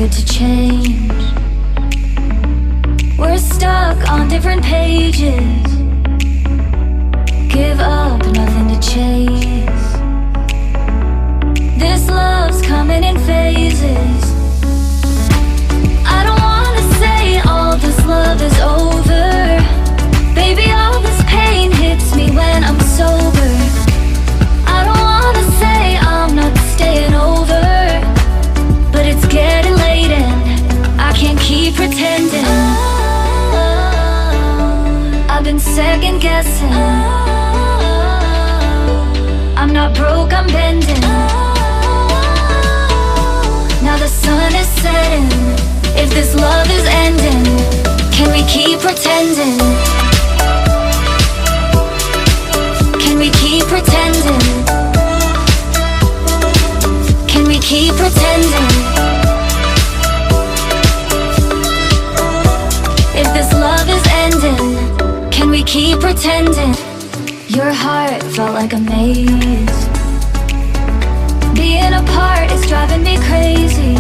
started to change. We're stuck on different pages. Give up, nothing to chase. This love's coming in phases. I don't wanna say all this love is over. Baby, all this pain hits me when I'm sober. I don't wanna say I'm not staying over, but it's getting late and I can't keep pretending. I've been second guessing. I'm not broke, I'm bending. Now the sun is setting. If this love is ending, can we keep pretending? Can we keep pretending? Can we keep pretending? If this love is ending, can we keep pretending? Your heart felt like a maze. Being apart is driving me crazy.